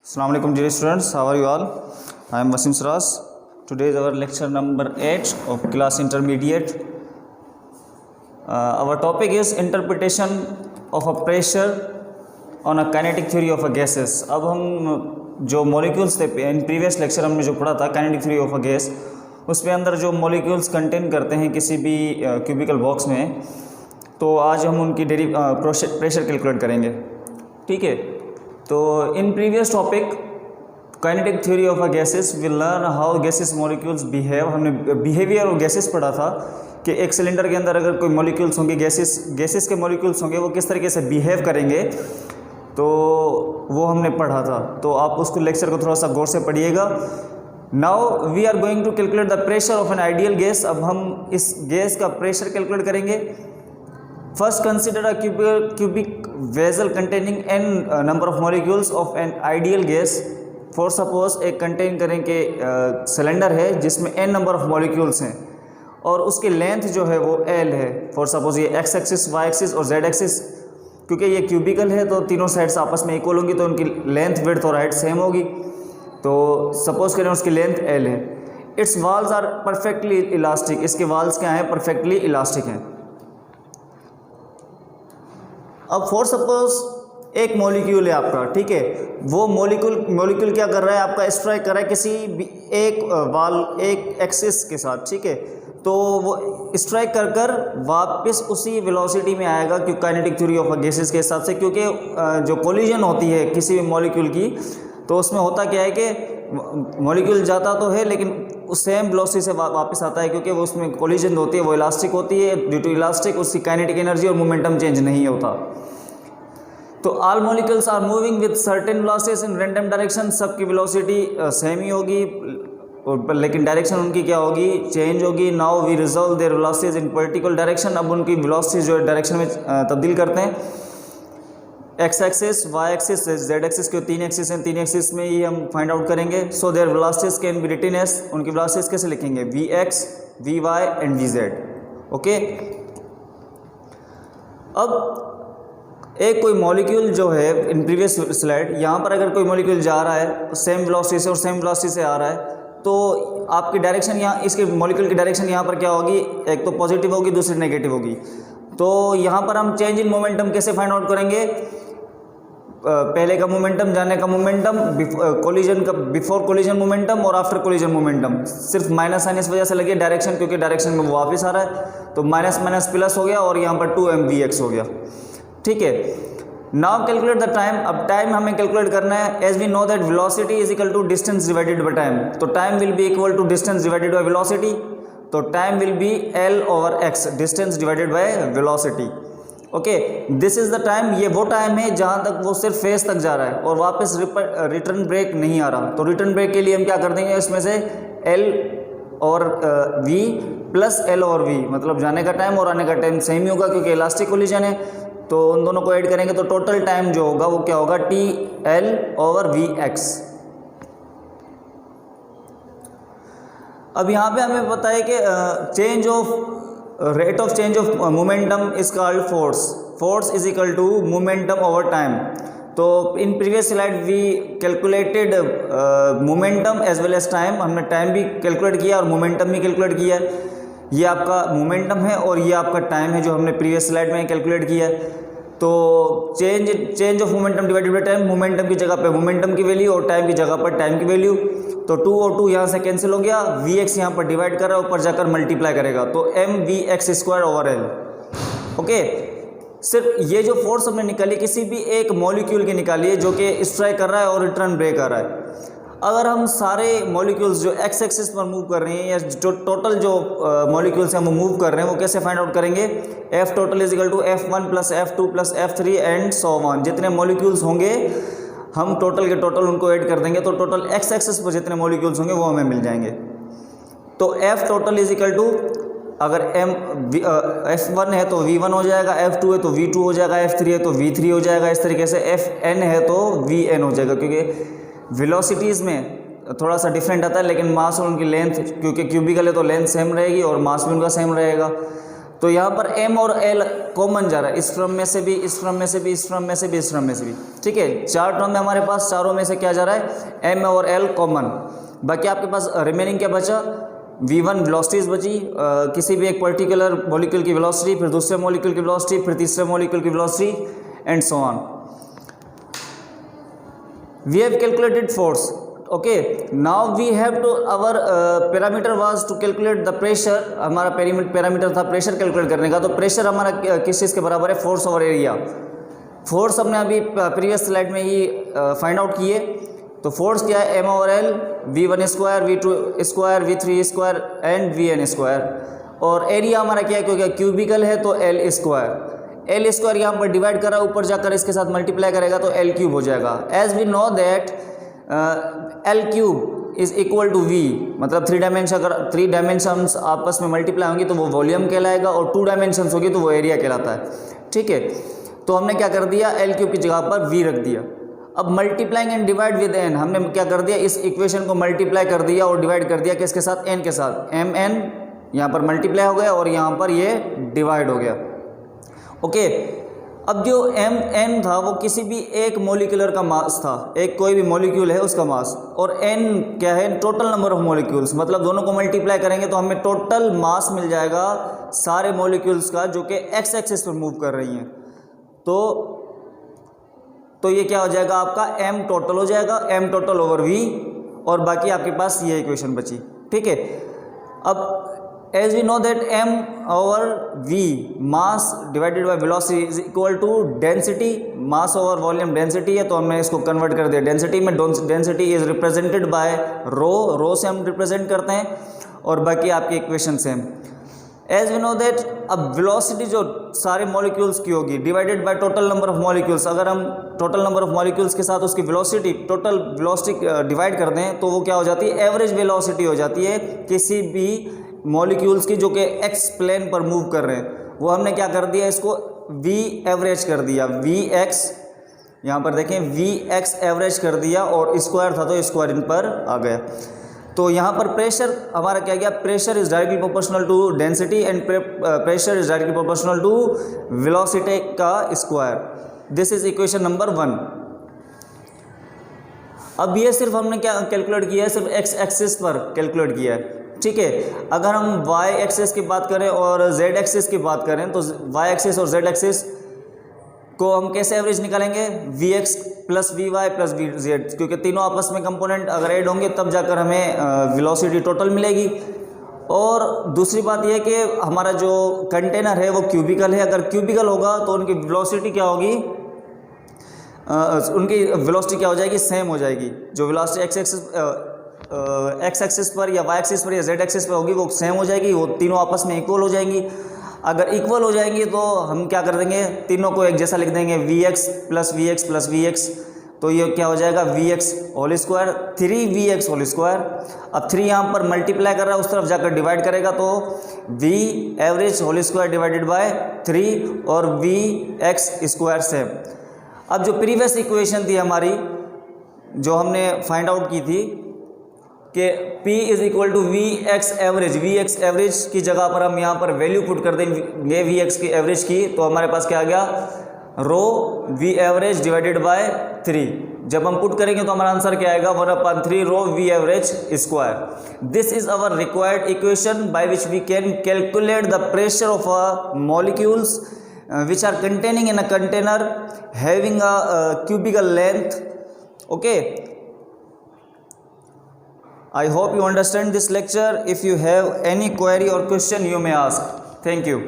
Assalamu alaikum dear students, how are you all? I am Wasim Sras. Today is our lecture number 8 of class intermediate. Our topic is interpretation of a pressure on a kinetic theory of a gases. अब हम जो molecules थे in previous lecture हमने जो पढ़ा था kinetic theory of a gas, उसमें अंदर जो molecules contain करते हैं किसी भी cubical box में, तो आज हम उनकी प्रेशर कैलकुलेट करेंगे। ठीक है, तो in previous topic kinetic theory of a gases will learn how gases molecules behave. हमने बिहेवियर ऑफ गैसेस पढ़ा था कि एक सिलेंडर के अंदर अगर कोई मॉलिक्यूल्स होंगे, गैसेस के मॉलिक्यूल्स होंगे, वो किस तरीके से बिहेव करेंगे, तो वो हमने पढ़ा था। तो आप उसको लेक्चर को थोड़ा सा गौर से पढ़िएगा। Now we are going to calculate the pressure of an ideal gas. अब हम इस गैस का प्रेशर कैलकुलेट करेंगे। First, consider a cubic vessel containing n number of molecules of an ideal gas. For suppose एक contain करें कि cylinder है जिसमें n नंबर ऑफ मॉलिक्यूल्स हैं और उसकी लेंथ जो है वो l है। फॉर सपोज ये x एक्सिस, y एक्सिस और z एक्सिस, क्योंकि ये क्यूबिकल है तो तीनों साइड्स आपस में इक्वल होंगी, तो उनकी लेंथ, विड्थ और हाइट सेम होगी। तो सपोज करें उसकी लेंथ l है। It's walls are perfectly elastic. इसके वॉल्स क्या हैं? परफेक्टली इलास्टिक हैं। अब फॉर सपोज एक मॉलिक्यूल है आपका, ठीक है, वो मॉलिक्यूल क्या कर रहा है? आपका स्ट्राइक कर रहा है किसी भी एक एक्सिस के साथ, ठीक है, तो वो स्ट्राइक कर वापस उसी वेलोसिटी में आएगा, क्योंकि काइनेटिक थ्योरी ऑफ गैसेस के हिसाब से, क्योंकि जो कोलिजन होती है किसी भी मॉलिक्यूल की, तो उसमें होता क्या है कि मॉलिक्यूल जाता तो है लेकिन उस सेम वेलोसिटी से वापस आता है, क्योंकि वो उसमें कोलिजन होती है, वो इलास्टिक होती है। ड्यू टू इलास्टिक उसकी काइनेटिक एनर्जी और मोमेंटम चेंज नहीं होता। तो all molecules are moving with certain velocities in random direction. सबकी वेलोसिटी सेम ही होगी, लेकिन डायरेक्शन उनकी क्या होगी? चेंज होगी। Now we resolve their velocities in particular direction. अब उनकी वेलोसिटी जो है डायरेक्शन में तब्दील करते हैं। X axis, y axis, z axis के तीन एक्सिस हैं, तीन एक्सिस में ही हम फाइंड आउट करेंगे। So their velocities can be written as, उनकी वेलोसिटीज कैसे लिखेंगे? V x, v y and v z. Okay, अब एक कोई मॉलिक्यूल जो है इन प्रीवियस स्लाइड, यहाँ पर अगर कोई मॉलिक्यूल जा रहा है सेम वेलोसिटी से और सेम वेलोसिटी से आ रहा है, तो आपकी डायरेक्शन यहाँ, इसके मॉलिक्यूल की डायरेक्शन यहाँ पर क्या होगी? एक तो पॉजिटिव होगी, दूसरी नेगेटिव होगी। तो यहाँ पर हम चेंज इन मोमेंटम कैसे फाइंड आउट करेंगे? पहले का मोमेंटम, जाने का मोमेंटम, कोलिजन का बिफोर कोलिजन मोमेंटम और आफ्टर कोलिजन मोमेंटम। सिर्फ माइनस साइन इस वजह से लगी डायरेक्शन, क्योंकि डायरेक्शन में वो वापस आ रहा है, तो माइनस माइनस प्लस हो गया और यहाँ पर 2mvx हो गया। ठीक है, नाउ कैलकुलेट द टाइम। अब टाइम हमें कैलकुलेट करना है। As we know that velocity is equal to distance divided by time. तो time will be equal to distance divided by velocity. तो time will be L/x, distance divided by velocity. Okay, this is the time. ये वो time है जहाँ तक वो सिर्फ face तक जा रहा है और वापस रिटर्न ब्रेक नहीं आ रहा। तो रिटर्न ब्रेक के लिए हम क्या कर देंगे? इसमें से L और V प्लस L और V, मतलब जाने का टाइम और आने का टाइम सेम ही होगा, क्योंकि इलास्टिक कोलिजन है, तो उन दोनों को ऐड करेंगे तो टोटल टाइम जो होगा वो क्या होगा? TL/Vx। अब यहाँ पे हमें पता है कि change of rate of change of momentum is called force. Force is equal to momentum over time. तो in previous slide we calculated momentum as well as time. हमने टाइम भी कैलकुलेट किया और मोमेंटम भी कैलकुलेट किया। ये आपका momentum है और ये आपका टाइम है जो हमने प्रीवियस स्लाइड में कैलकुलेट किया है। तो change of momentum divided by time, momentum की जगह पे मोमेंटम की वैल्यू और टाइम की जगह पर टाइम की वैल्यू। तो 2 और 2 यहाँ से कैंसिल हो गया, Vx यहाँ पर डिवाइड कर रहा है, ऊपर जाकर मल्टीप्लाई करेगा, तो mvx²/L। ओके, सिर्फ ये जो फोर्स हमने निकाली किसी भी एक मॉलिक्यूल की निकाली है जो कि स्ट्राइक कर रहा है और रिटर्न ब्रेक कर रहा है। अगर हम सारे मॉलिक्यूल्स जो एक्स एक्सिस पर मूव कर रहे हैं या जो टोटल जो मॉलिक्यूल्स हम मूव कर रहे हैं, वो कैसे फाइंड आउट करेंगे? F total is equal to F1 plus F2 plus F3 and so on. जितने मॉलिक्यूल्स होंगे हम टोटल के टोटल उनको ऐड कर देंगे, तो टोटल एक्स एक्सिस पर जितने मॉलिक्यूल्स होंगे वो हमें मिल जाएंगे। तो F total is equal to, अगर F1 है तो V1 हो जाएगा, F2 है तो V2 हो जाएगा, F3 है तो V3 हो जाएगा। इस तरीके से Fn है तो Vn हो जाएगा, क्योंकि वेलोसिटीज़ में थोड़ा सा डिफरेंट आता है, लेकिन मास और उनकी लेंथ, क्योंकि क्यूबिकल है तो लेंथ सेम रहेगी और मास भी उनका सेम रहेगा। तो यहाँ पर m और l कॉमन जा रहा है, इस क्रम में से भी, इस क्रम में से भी, इस क्रम में से भी, इस क्रम में से भी, ठीक है। 4 टर्म में हमारे पास चारों में से क्या जा रहा है, m और l कॉमन। बाकी आपके पास रिमेनिंग क्या बचा, v1 वेलोसिटीज बची, किसी भी एक पर्टिकुलर मॉलिक्यूल की वेलोसिटी, फिर दूसरे मॉलिक्यूल की वेलोसिटी, फिर तीसरे मॉलिक्यूल की velocity and so on. We have calculated force, okay. Now we have to, our parameter was to calculate the pressure. हमारा पैरामीटर था प्रेशर कैलकुलेट करने का। तो प्रेशर हमारा किस चीज़ के बराबर है, फोर्स ओवर एरिया। फोर्स हमने अभी प्रीवियस स्लाइड में ही फाइंड आउट किए। तो फोर्स क्या है, m over l, v1 square, v2 square, v3 square and vn square. और एरिया हमारा क्या है, क्योंकि क्यूबिकल है तो l स्क्वायर यहाँ पर डिवाइड करा, ऊपर जाकर इसके साथ मल्टीप्लाई करेगा तो l क्यूब हो जाएगा। As we know that l cube is equal to v, मतलब 3 डायमेंशन, अगर 3 डायमेंशंस आपस में मल्टीप्लाई होंगी तो वो वॉल्यूम कहलाएगा, और 2 डायमेंशंस होगी तो वो एरिया कहलाता है, ठीक है। तो हमने क्या कर दिया, l क्यूब की जगह पर v रख दिया। अब multiplying and divide with n, हमने क्या कर दिया, इस इक्वेशन को मल्टीप्लाई कर दिया और डिवाइड कर दिया किसके साथ, n के साथ। m n यहाँ पर मल्टीप्लाई हो गया और यहाँ पर ये डिवाइड हो गया, ओके। अब जो m n था वो किसी भी एक मॉलिक्यूलर का मास था, एक कोई भी मॉलिक्यूल है उसका मास, और n क्या है, टोटल नंबर ऑफ मॉलिक्यूल्स, मतलब दोनों को मल्टीप्लाई करेंगे तो हमें टोटल मास मिल जाएगा सारे मॉलिक्यूल्स का जो कि x एक्सिस पर मूव कर रही हैं। तो ये क्या हो जाएगा, आपका m टोटल हो जाएगा, m टोटल ओवर v, और बाकी आपके पास ये इक्वेशन बची, ठीक है। अब as we know that m over v, mass divided by velocity is equal to density, mass over volume density है, तो हमने इसको कन्वर्ट कर दिया डेंसिटी में। Density is represented by rho से हम रिप्रेजेंट करते हैं, और बाकी आपकी equation same. As we know that, अब वेलोसिटी जो सारे मॉलिक्यूल्स की होगी divided by total number of molecules, अगर हम टोटल नंबर ऑफ मॉलिक्यूल्स के साथ उसकी वेलोसिटी, टोटल वेलोसिटी डिवाइड कर दें तो वो क्या हो जाती है, एवरेज वेलोसिटी हो जाती है किसी भी मॉलिक्यूल्स की जो कि एक्स प्लेन पर मूव कर रहे हैं। वो हमने क्या कर दिया, इसको v एवरेज कर दिया, वी एक्स, यहाँ पर देखें वी एक्स एवरेज कर दिया, और स्क्वायर था तो स्क्वायर इन पर आ गया। तो यहाँ पर प्रेशर हमारा क्या गया, pressure is directly proportional to density and pressure is directly proportional to velocity का square. This is equation number 1। अब ये सिर्फ हमने क्या कैलकुलेट किया है, सिर्फ एक्स एक्सिस पर कैलकुलेट किया है, ठीक है। अगर हम वाई एक्सिस की बात करें और जेड एक्सिस की बात करें तो वाई एक्सिस और जेड एक्सिस को हम कैसे एवरेज निकालेंगे, v x plus v y plus v z, क्योंकि तीनों आपस में कंपोनेंट अगर ऐड होंगे तब जाकर हमें वेलोसिटी टोटल मिलेगी। और दूसरी बात यह कि हमारा जो कंटेनर है वो क्यूबिकल है, अगर क्यूबिकल होगा तो उनकी वेलोसिटी क्या होगी, उनकी वेलोसिटी क्या हो जाएगी, सेम हो जाएगी। जो वेलोसिटी एक्स एक्सिस पर या वाई एक्सिस पर या जेड एक्सिस पर होगी वो सेम हो जाएगी, वो तीनों आपस में इक्वल हो जाएंगी। अगर इक्वल हो जाएंगी तो हम क्या कर देंगे, तीनों को एक जैसा लिख देंगे, v x plus v x plus v x, तो ये क्या हो जाएगा, v x whole square, 3vx whole square. अब 3 यहाँ पर मल्टीप्लाई कर रहा है, उस तरफ जाकर डिवाइड करेगा तो v average whole square divided by 3 और वी एक्स स्क्वायर सेम। अब जो प्रीवियस इक्वेशन थी हमारी, जो हमने फाइंड आउट की थी कि P is equal to v x average की जगह पर हम यहाँ पर वैल्यू पुट कर देंगे वी एक्स की एवरेज की, तो हमारे पास क्या आ गया, रो वी एवरेज डिवाइडेड बाय 3। जब हम पुट करेंगे तो हमारा आंसर क्या आएगा, 1/3 rho v average square. This is our required equation by which we can calculate the pressure of a molecules which are containing in a container having a cubical length, okay. I hope you understand this lecture. If you have any query or question you may ask. Thank you.